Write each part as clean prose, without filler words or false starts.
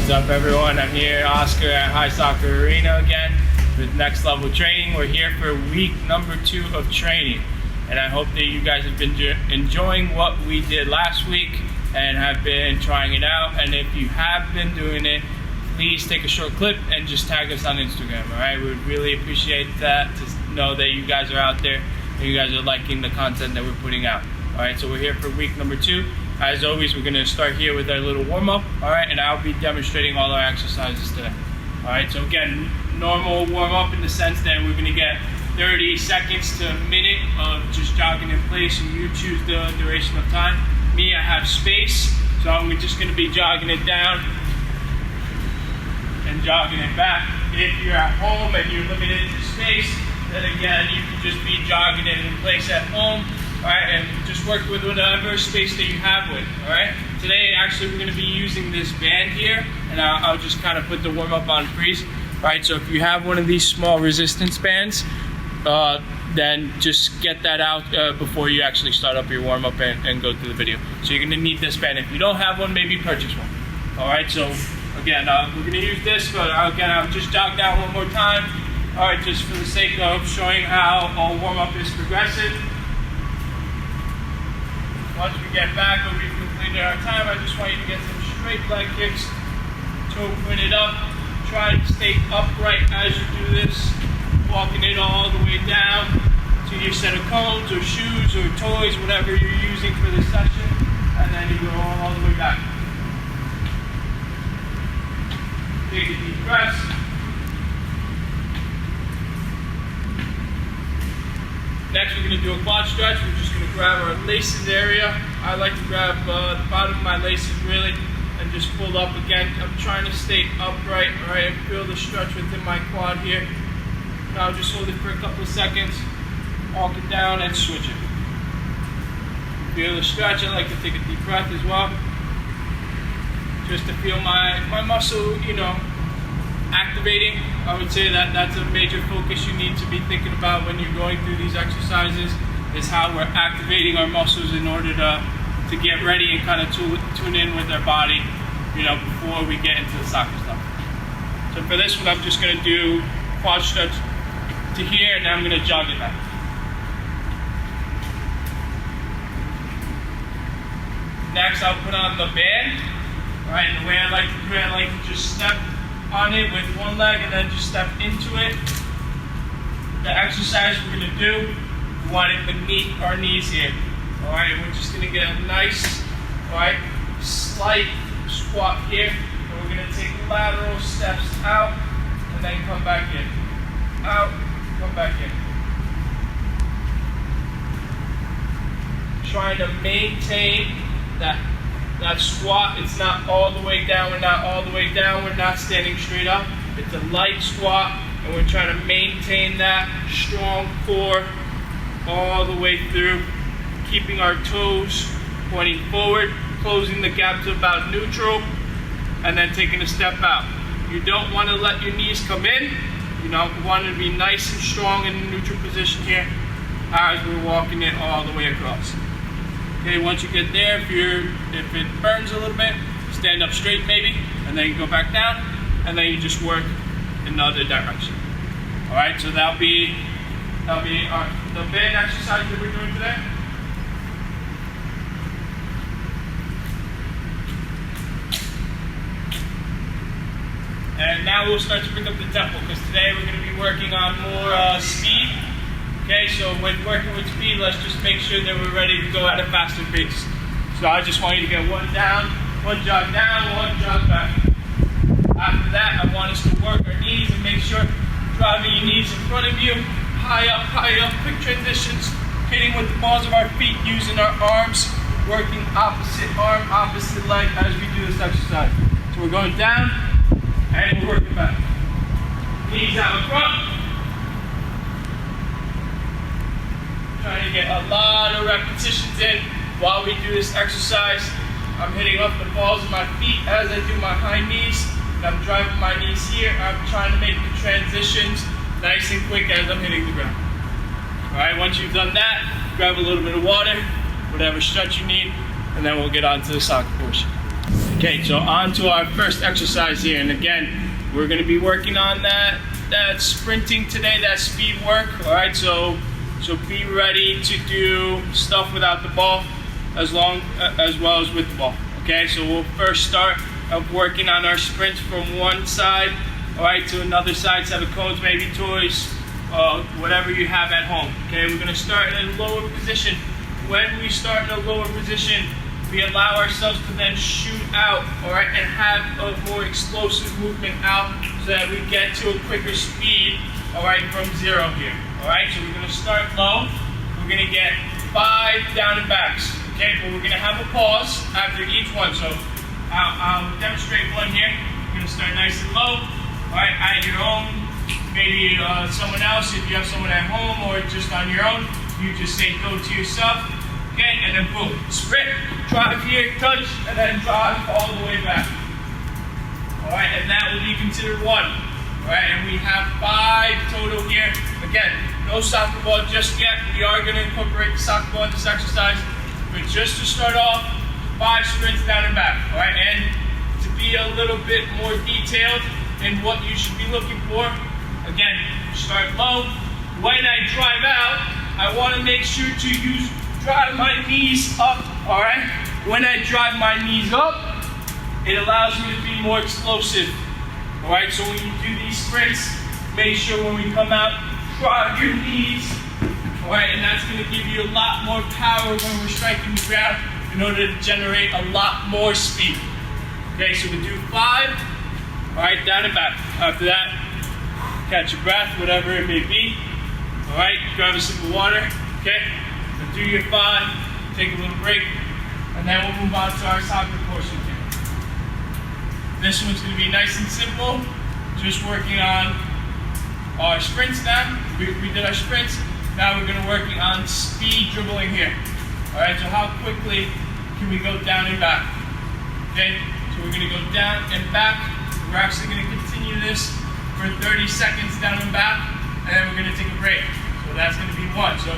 What's up, everyone? I'm here, Oscar, at High Soccer Arena again with Next Level Training. We're here for week number 2 of training, and I hope that you guys have been enjoying what we did last week and have been trying it out. And if you have been doing it, please take a short clip and just tag us on Instagram. All right, we would really appreciate that, to know that you guys are out there and you guys are liking the content that we're putting out. All right, so we're here for week number 2. As always, we're going to start here with our little warm-up, all right, and I'll be demonstrating all our exercises today. All right, so again, normal warm-up in the sense that we're going to get 30 seconds to a minute of just jogging in place, and you choose the duration of time. Me, I have space, so I'm just going to be jogging it down and jogging it back. If you're at home and you're limited to space, then again, you can just be jogging it in place at home. All right, and just work with whatever space that you have with, all right? Today, actually, we're going to be using this band here, and I'll just kind of put the warm-up on freeze. All right, so if you have one of these small resistance bands, then just get that out before you actually start up your warm-up and go through the video. So you're going to need this band. If you don't have one, maybe purchase one. All right, so again, we're going to use this, but again, I'll just jog down one more time. All right, just for the sake of showing how our warm-up is progressive. Once we get back and we've completed our time, I just want you to get some straight leg kicks, toe pointed up. Try to stay upright as you do this, walking it all the way down to your set of cones or shoes or toys, whatever you're using for this session, and then you go all the way back. Take a deep breath. Next, we're going to do a quad stretch. We're just going to grab our laces area. I like to grab the bottom of my laces really and just pull up again. I'm trying to stay upright, all right, and feel the stretch within my quad here. Now just hold it for a couple of seconds, walk it down and switch it. Feel the stretch. I like to take a deep breath as well, just to feel my muscle, activating. I would say that that's a major focus you need to be thinking about when you're going through these exercises, is how we're activating our muscles in order to get ready and kind of tune in with our body, before we get into the soccer stuff. So for this one, I'm just going to do quad stretch to here, and then I'm going to jog it back. Next, I'll put on the band. All right, and the way I like to do it, I like to just step on it with one leg and then just step into it. The exercise we're going to do, we want it beneath our knees here. All right, we're just going to get a nice, slight squat here. And we're going to take lateral steps out and then come back in. Out, come back in. Trying to maintain that squat. It's not all the way down. We're not all the way down. We're not standing straight up. It's a light squat, and we're trying to maintain that strong core all the way through, keeping our toes pointing forward, closing the gap to about neutral, and then taking a step out. You don't want to let your knees come in. You want to be nice and strong in the neutral position here as we're walking it all the way across. Okay, once you get there, if it burns a little bit, stand up straight maybe, and then you go back down, and then you just work in the other direction. All right, so that'll be the band exercise that we're doing today. And now we'll start to pick up the tempo, because today we're going to be working on more speed. Okay, so when working with speed, let's just make sure that we're ready to go at a faster pace. So I just want you to get one jog down, one jog back. After that, I want us to work our knees and make sure driving your knees in front of you, high up, quick transitions, hitting with the balls of our feet, using our arms, working opposite arm, opposite leg as we do this exercise. So we're going down, and we're working back. Knees out in front. Trying to get a lot of repetitions in while we do this exercise. I'm hitting up the balls of my feet as I do my high knees. And I'm driving my knees here. I'm trying to make the transitions nice and quick as I'm hitting the ground. All right, once you've done that, grab a little bit of water, whatever stretch you need, and then we'll get on to the soccer portion. Okay, so on to our first exercise here, and again, we're going to be working on that sprinting today, that speed work. All right, so be ready to do stuff without the ball as well as with the ball. Okay, so we'll first start of working on our sprints from one side, all right, to another side, set of cones, maybe toys, whatever you have at home. Okay, we're going to start in a lower position. When we start in a lower position, we allow ourselves to then shoot out, all right, and have a more explosive movement out so that we get to a quicker speed, all right, from zero here. All right, so we're going to start low. We're going to get 5 down and backs, okay, but we're going to have a pause after each one. So I'll demonstrate one here. We're going to start nice and low, all right, at your own, maybe someone else, if you have someone at home or just on your own, you just say go to yourself. Okay, and then boom, sprint, drive here, touch, and then drive all the way back. All right, and that will be considered 1. All right, and we have 5 total here. Again, no soccer ball just yet. We are going to incorporate the soccer ball in this exercise, but just to start off, 5 sprints down and back. All right, and to be a little bit more detailed in what you should be looking for, again, start low. When I drive out, I want to make sure to drive my knees up, all right? When I drive my knees up, it allows me to be more explosive, all right? So when you do these sprints, make sure when we come out, drive your knees, all right? And that's going to give you a lot more power when we're striking the ground in order to generate a lot more speed. Okay, so we do 5, all right, down and back. After that, catch your breath, whatever it may be, all right? Grab a sip of water, okay? Do your 5, take a little break, and then we'll move on to our soccer portion here. This one's going to be nice and simple, just working on our sprints now. We did our sprints, now we're going to work on speed dribbling here. Alright, so how quickly can we go down and back? Okay, so we're going to go down and back. We're actually going to continue this for 30 seconds down and back, and then we're going to take a break. So that's going to be 1. So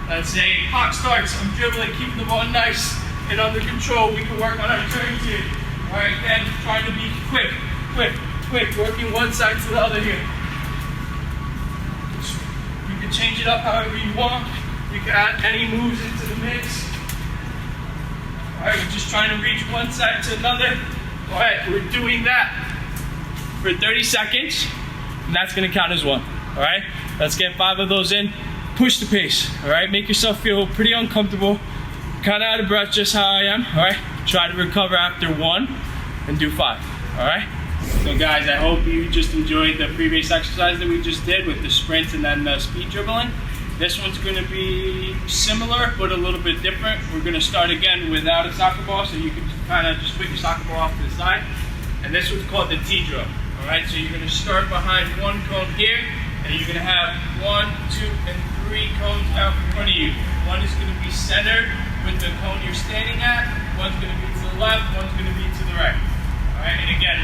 let's say clock starts, I'm dribbling, keeping the ball nice and under control. We can work on our turns here. All right, then trying to be quick, working one side to the other here. You can change it up however you want. You can add any moves into the mix. All right, we're just trying to reach one side to another. All right, we're doing that for 30 seconds, and that's gonna count as 1. All right, let's get 5 of those in. Push the pace, all right? Make yourself feel pretty uncomfortable, kind of out of breath, just how I am, all right? Try to recover after 1 and do 5, all right? So guys, I hope you just enjoyed the previous exercise that we just did with the sprints and then the speed dribbling. This one's gonna be similar, but a little bit different. We're gonna start again without a soccer ball, so you can kind of just put your soccer ball off to the side. And this one's called the T-drill, all right? So you're gonna start behind one cone here, and you're gonna have 1, 2, and 3 cones out in front of you. One is going to be centered with the cone you're standing at. One's going to be to the left. One's going to be to the right. All right. And again,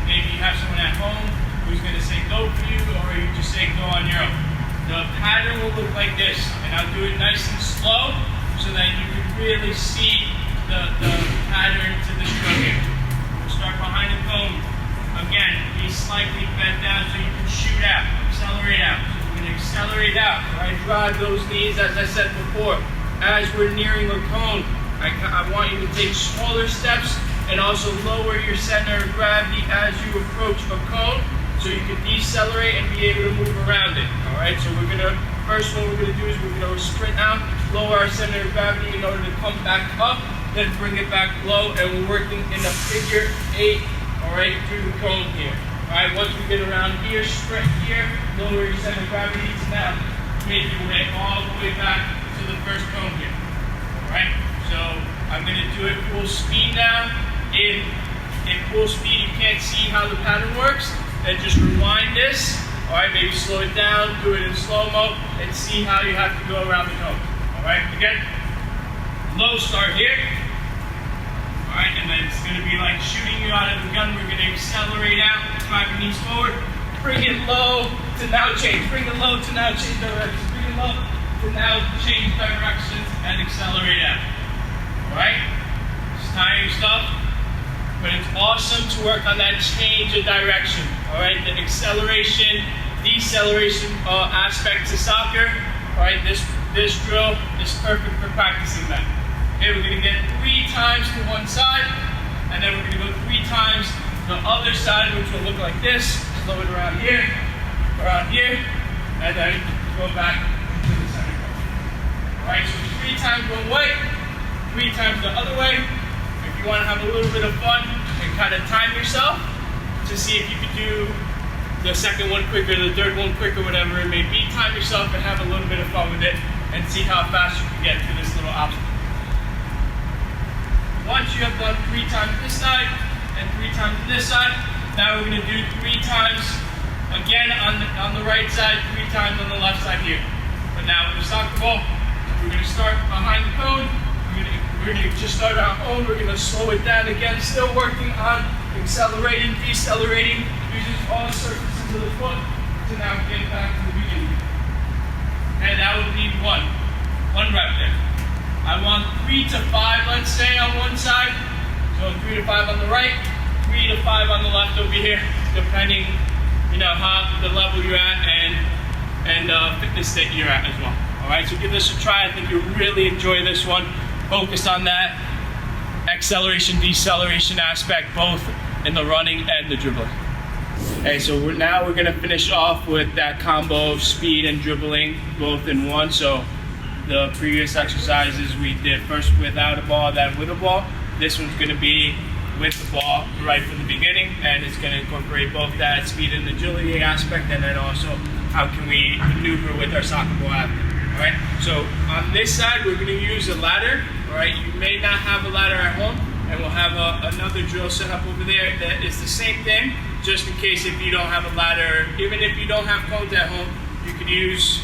maybe you have someone at home who's going to say go for you, or you just say go on your own. The pattern will look like this, and I'll do it nice and slow so that you can really see the pattern to this drill here. We'll start behind the cone. Again, be slightly bent down so you can shoot out, accelerate out. Accelerate out, all right? Drive those knees, as I said before. As we're nearing a cone, I want you to take smaller steps and also lower your center of gravity as you approach a cone so you can decelerate and be able to move around it, all right? So first one we're gonna do is we're gonna sprint out, lower our center of gravity in order to come back up, then bring it back low, and we're working in a figure 8, all right, through the cone here. All right, once we get around here, sprint here, lower your center of gravity to now make your way all the way back to the first cone here. All right, so I'm going to do it full speed now. In full speed, you can't see how the pattern works, then just rewind this. All right, maybe slow it down, do it in slow-mo, and see how you have to go around the cone. All right, again, low start here. All right, and then it's going to be like shooting you out of the gun. We're going to accelerate out, drive your knees forward, bring it low to now change, bring it low to now change directions, bring it low to now change directions and accelerate out. All right, just tie your stuff, but it's awesome to work on that change of direction. All right, the acceleration, deceleration aspect to soccer. All right, this drill is perfect for practicing that. Okay, we're gonna get 3 times to one side, and then we're gonna go 3 times the other side, which will look like this. Slow it around here, and then go back to the center. All right, so 3 times one way, 3 times the other way. If you want to have a little bit of fun and kind of time yourself to see if you can do the second one quicker, the third one quicker, whatever it may be, time yourself and have a little bit of fun with it and see how fast you can get through this little obstacle. Once you have done 3 times this side and 3 times this side, now we're going to do 3 times again on the right side, 3 times on the left side here. But now with the soccer ball, we're going to start behind the cone. We're going to just start our own. We're going to slow it down again, still working on accelerating, decelerating, using all surfaces of the foot to now get back to the beginning. And that would be one rep there. I want 3 to 5, let's say, on one side. So 3 to 5 on the right, 3 to 5 on the left over here, depending, how the level you're at and fitness state you're at as well. All right, so give this a try. I think you'll really enjoy this one. Focus on that acceleration, deceleration aspect, both in the running and the dribbling. Okay, so we're gonna finish off with that combo of speed and dribbling, both in one. So the previous exercises we did first without a ball, then with a ball. This one's gonna be with the ball right from the beginning, and it's gonna incorporate both that speed and agility aspect, and then also how can we maneuver with our soccer ball after. All right, so on this side, we're gonna use a ladder. All right, you may not have a ladder at home, and we'll have another drill set up over there that is the same thing, just in case if you don't have a ladder. Even if you don't have cones at home, you could use,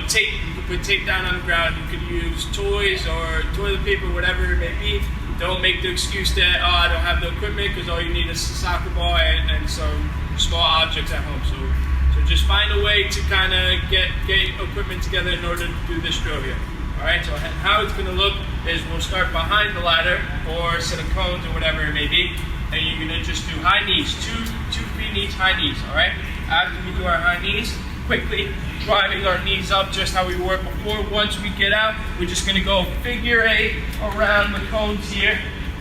tape. You could put tape down on the ground. You could use toys or toilet paper, whatever it may be. Don't make the excuse that, I don't have the equipment, because all you need is a soccer ball and some small objects at home. So just find a way to kind of get equipment together in order to do this drill here. All right, so how it's going to look is we'll start behind the ladder or a set of cones or whatever it may be, and you're going to just do high knees, two feet in each high knees. All right, after we do our high knees, quickly driving our knees up just how we were before. Once we get out, we're just going to go figure 8 around the cones here,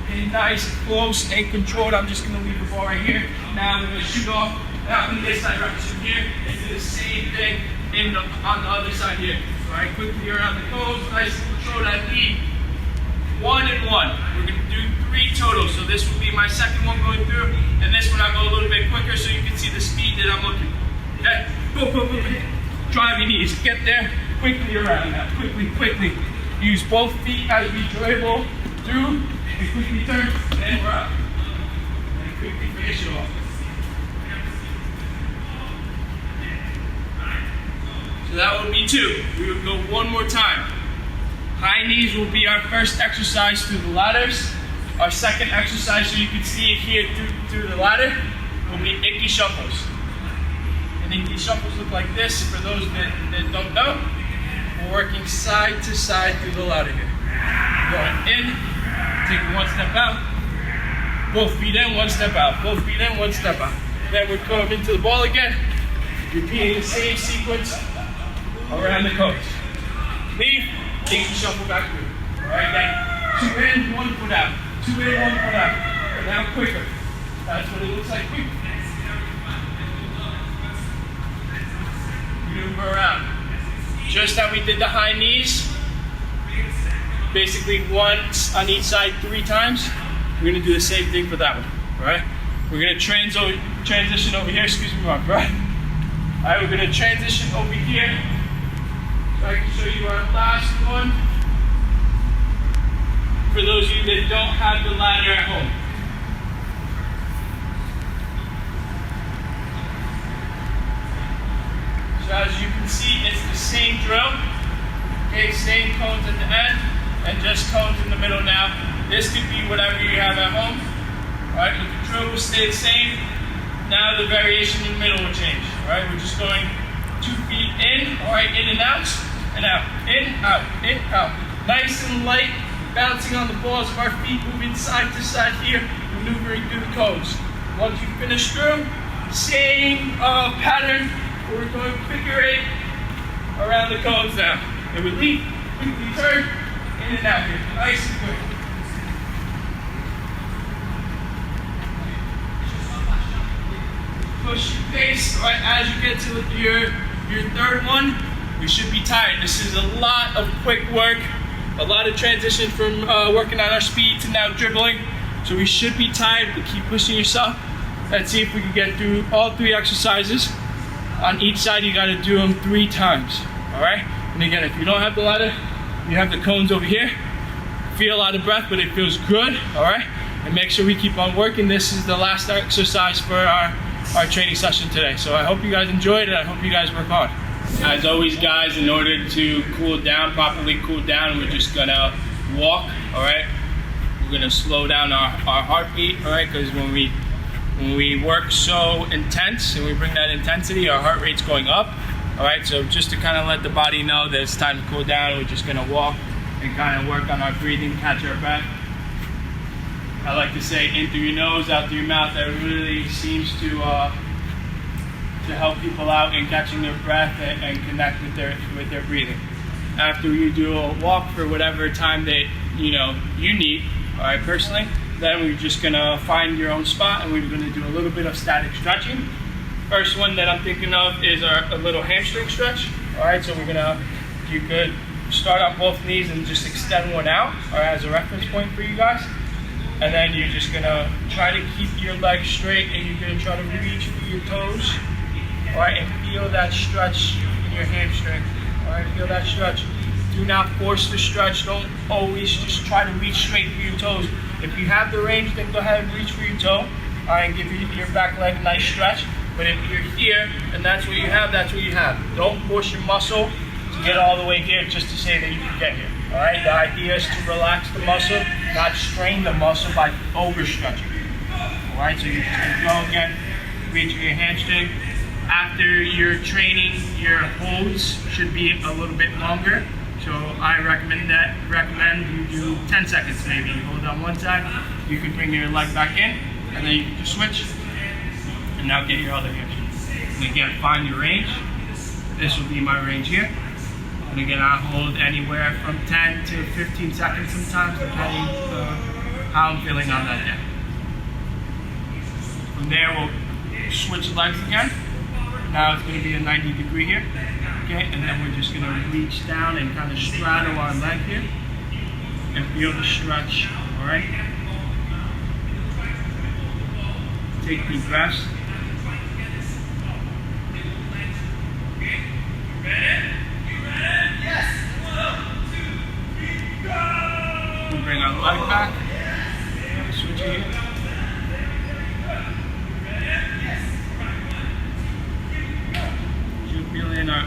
and nice, close, and controlled. I'm just going to leave the ball right here. Now we're going to shoot off out in this direction here and do the same thing on the other side here. All right, quickly around the cones, nice and controlled at knee. 1 and 1. We're going to do 3 total. So this will be my second one going through, and this one I'll go a little bit quicker so you can see the speed that I'm looking for. Okay, go. Drive your knees, get there, quickly around that, quickly. Use both feet as we dribble through, and quickly turn, and we're up. And quickly finish it off. So that would be 2. We would go one more time. High knees will be our first exercise through the ladders. Our second exercise, so you can see it here through the ladder, will be Icky shuffles. And Icky shuffles look like this. For those that don't know, we're working side to side through the ladder here. Going in, taking one step out, both feet in, one step out, both feet in, one step out. Then we're coming into the ball again, repeating the same sequence around the cones. Leave, Icky shuffle back through. All right, then 2 in, 1 foot out. 2 in, 1 foot out. Now quicker. That's what it looks like quick. Maneuver around. Just how we did the high knees. Basically once on each side 3 times. We're going to do the same thing for that one. Alright? We're going to transition over here. Excuse me, Mark. Right? Alright, we're going to transition over here. So I can show you our last one. For those of you that don't have the ladder at home. So as you can see, it's the same drill. Okay, same cones at the end, and just cones in the middle now. This could be whatever you have at home. Alright, the drill will stay the same. Now the variation in the middle will change. Alright, we're just going 2 feet in, alright, in and out, in, out. Nice and light, bouncing on the balls of our feet, moving side to side here. maneuvering through the cones. Once you finish through, same pattern, we're going figure 8 around the cones now. And we leap, quickly turn, in and out here, nice and quick. Push your pace, right, as you get to your third one, you should be tired. This is a lot of quick work, a lot of transition from working on our speed to now dribbling. So we should be tired, but keep pushing yourself. Let's see if we can get through all 3 exercises. On each side, you gotta do them 3 times, all right? And again, if you don't have the ladder, you have the cones over here. Feel out of breath, but it feels good, all right? And make sure we keep on working. This is the last exercise for our training session today. So I hope you guys enjoyed it. I hope you guys work hard. As always, guys, in order to cool down, properly cool down, we're just gonna walk, all right? We're gonna slow down our heartbeat, all right? Because when we work so intense and we bring that intensity, our heart rate's going up, all right? So just to kind of let the body know that it's time to cool down, we're just gonna walk and kind of work on our breathing, catch our breath. I like to say in through your nose, out through your mouth. That really seems to help people out in catching their breath and connect with their breathing. After you do a walk for whatever time that you need, all right, personally, then we're just gonna find your own spot and we're gonna do a little bit of static stretching. First one that I'm thinking of is a little hamstring stretch. All right, so you could start on both knees and just extend one out, all right, as a reference point for you guys. And then you're just gonna try to keep your legs straight and you're gonna try to reach for your toes. All right, and feel that stretch in your hamstring. All right, feel that stretch. Do not force the stretch. Don't always just try to reach straight for your toes. If you have the range, then go ahead and reach for your toe. All right, and give your back leg a nice stretch. But if you're here and that's what you have, that's what you have. Don't force your muscle to get all the way here just to say that you can get here. All right, the idea is to relax the muscle, not strain the muscle by overstretching. All right, so you're just gonna go again, reach your hamstring. After your training, your holds should be a little bit longer. So I recommend you do 10 seconds maybe. You hold on one side, you can bring your leg back in, and then you can just switch, and now get your other hamstring. And again, find your range. This will be my range here. And again, I hold anywhere from 10 to 15 seconds sometimes, depending how I'm feeling on that day. From there, we'll switch legs again. Now it's going to be a 90-degree here. Okay, and then we're just going to reach down and kind of straddle our leg here and feel the stretch, all right? Take deep breaths. We bring our leg back. Switch here. Should feel in our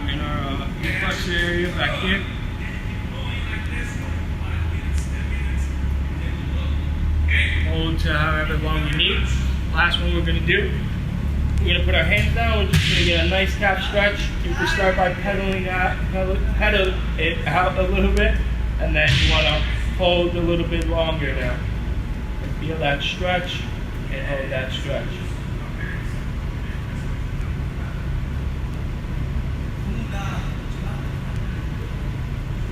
flexor area back here. Hold to however long we need. Last one we're going to do. We're going to put our hands down. We're just going to get a nice calf stretch. You can start by pedaling it out a little bit, and then you want to hold a little bit longer now. And feel that stretch and hold that stretch.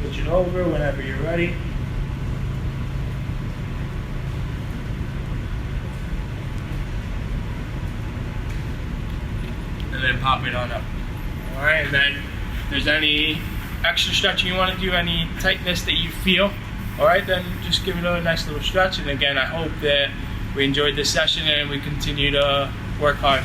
Switch it over whenever you're ready. And then pop it on up. All right, and then if there's any extra stretching you want to do, any tightness that you feel, all right, then just give it a nice little stretch. And again, I hope that we enjoyed this session and we continue to work hard.